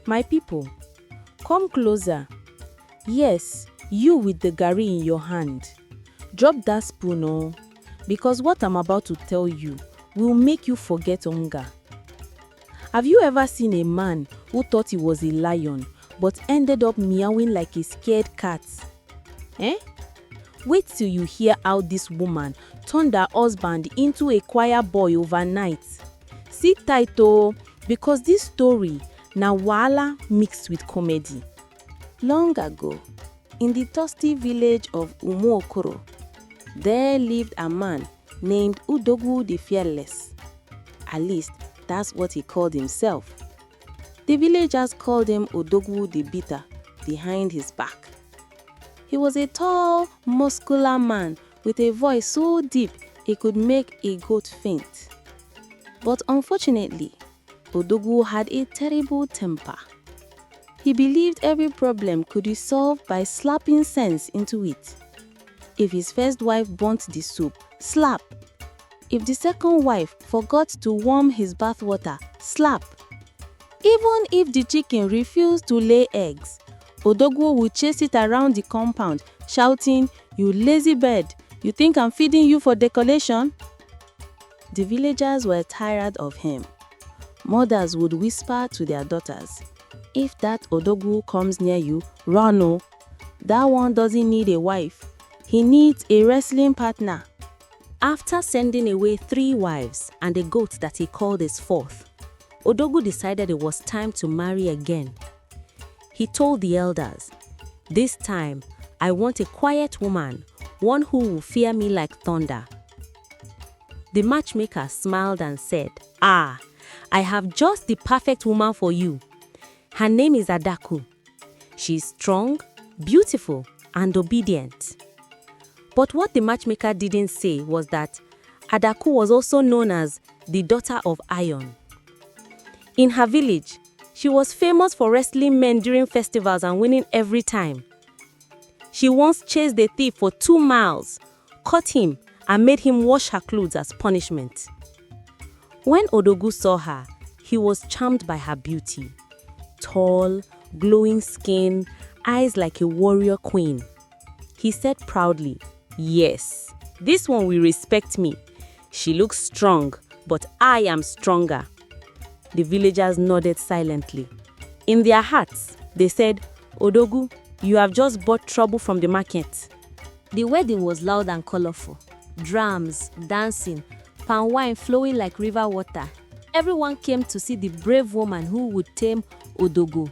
My people, come closer. Yes, you with the garri in your hand. Drop that spoon, oh, because what I'm about to tell you will make you forget hunger. Have you ever seen a man who thought he was a lion but ended up meowing like a scared cat? Wait till you hear how this woman turned her husband into a choir boy overnight. Sit tight oh, because this story na wahala mixed with comedy. Long ago, in the thirsty village of Umuokoro, there lived a man named Udogwu the Fearless. At least, that's what he called himself. The villagers called him Udogwu the Bitter behind his back. He was a tall, muscular man with a voice so deep it could make a goat faint. But unfortunately, Udogwu had a terrible temper. He believed every problem could be solved by slapping sense into it. If his first wife burnt the soup, slap. If the second wife forgot to warm his bathwater, slap. Even if the chicken refused to lay eggs, Udogwu would chase it around the compound, shouting, "You lazy bird, you think I'm feeding you for decoration?" The villagers were tired of him. Mothers would whisper to their daughters, "If that Udogwu comes near you, run oh. That one doesn't need a wife. He needs a wrestling partner." After sending away 3 wives and a goat that he called his fourth, Udogwu decided it was time to marry again. He told the elders, "This time, I want a quiet woman, one who will fear me like thunder." The matchmaker smiled and said, "I have just the perfect woman for you. Her name is Adaku. She's strong, beautiful, and obedient." But what the matchmaker didn't say was that Adaku was also known as the daughter of iron. In her village, she was famous for wrestling men during festivals and winning every time. She once chased a thief for 2 miles, caught him, and made him wash her clothes as punishment. When Udogwu saw her, he was charmed by her beauty. Tall, glowing skin, eyes like a warrior queen. He said proudly, "Yes, this one will respect me. She looks strong, but I am stronger." The villagers nodded silently. In their hearts, they said, "Udogwu, you have just bought trouble from the market." The wedding was loud and colorful. Drums, dancing, palm wine flowing like river water. Everyone came to see the brave woman who would tame Udogwu.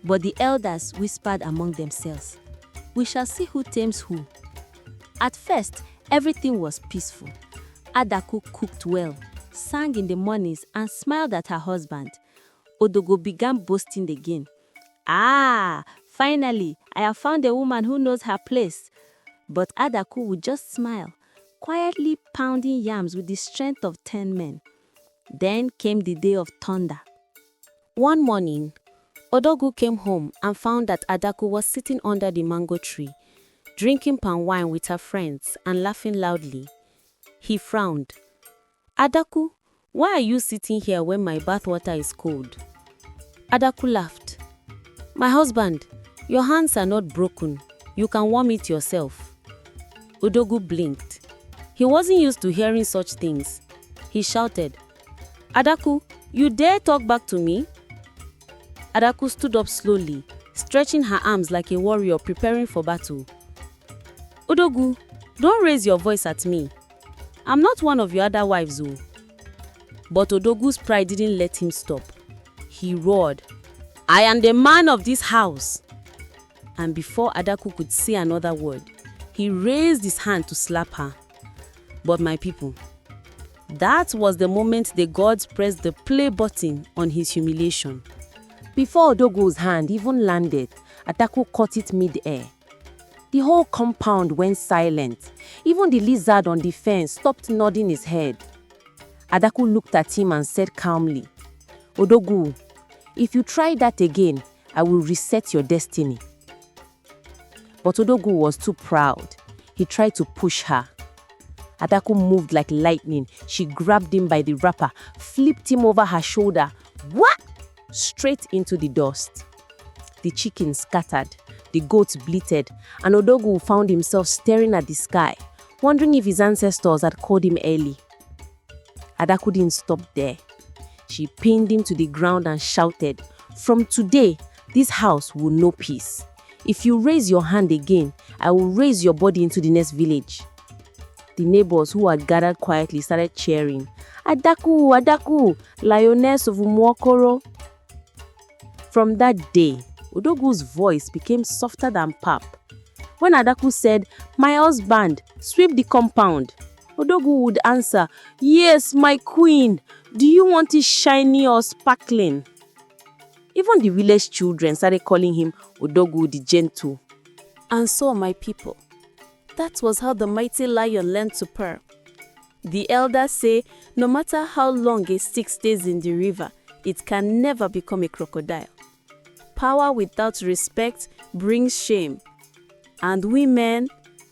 But the elders whispered among themselves, "We shall see who tames who." At first, everything was peaceful. Adaku cooked well, sang in the mornings, and smiled at her husband. Udogwu began boasting again. Finally, I have found a woman who knows her place." But Adaku would just smile, quietly pounding yams with the strength of 10 men. Then came the day of thunder. One morning, Udogwu came home and found that Adaku was sitting under the mango tree, drinking palm wine with her friends and laughing loudly. He frowned. "Adaku, why are you sitting here when my bathwater is cold?" Adaku laughed. "My husband, your hands are not broken. You can warm it yourself." Udogwu blinked. He wasn't used to hearing such things. He shouted, "Adaku, you dare talk back to me?" Adaku stood up slowly, stretching her arms like a warrior preparing for battle. "Udogwu, don't raise your voice at me. I'm not one of your other wives, oh." But Udogwu's pride didn't let him stop. He roared, "I am the man of this house." And before Adaku could say another word, he raised his hand to slap her. But my people, that was the moment the gods pressed the play button on his humiliation. Before Udogwu's hand even landed, Adaku caught it mid-air. The whole compound went silent. Even the lizard on the fence stopped nodding his head. Adaku looked at him and said calmly, "Udogwu, if you try that again, I will reset your destiny." But Udogwu was too proud. He tried to push her. Adaku moved like lightning. She grabbed him by the wrapper, flipped him over her shoulder. "What? straight into the dust. The chicken scattered, the goat bleated, and Odogwu found himself staring at the sky, wondering if his ancestors had called him early. Adaku didn't stop there. She pinned him to the ground and shouted, "From today, this house will know peace. If you raise your hand again, I will raise your body into the next village." The neighbors who had gathered quietly started cheering, "Adaku, Adaku, lioness of Umuokoro." From that day, Odogwu's voice became softer than pap. When Adaku said, "My husband, sweep the compound," Odogwu would answer, "Yes, my queen. Do you want it shiny or sparkling?" Even the village children started calling him Odogwu the Gentle. And so, my people, that was how the mighty lion learned to purr. The elders say, no matter how long a stick stays in the river, it can never become a crocodile. Power without respect brings shame. And women,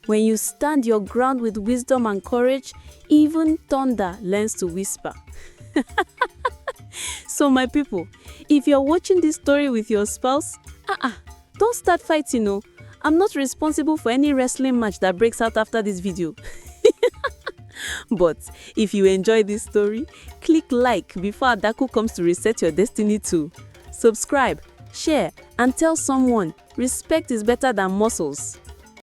when you stand your ground with wisdom and courage, even thunder learns to whisper. So my people, if you're watching this story with your spouse, don't start fighting, no. I'm not responsible for any wrestling match that breaks out after this video. But if you enjoy this story, click like before Adaku comes to reset your destiny too. Subscribe, share, and tell someone respect is better than muscles.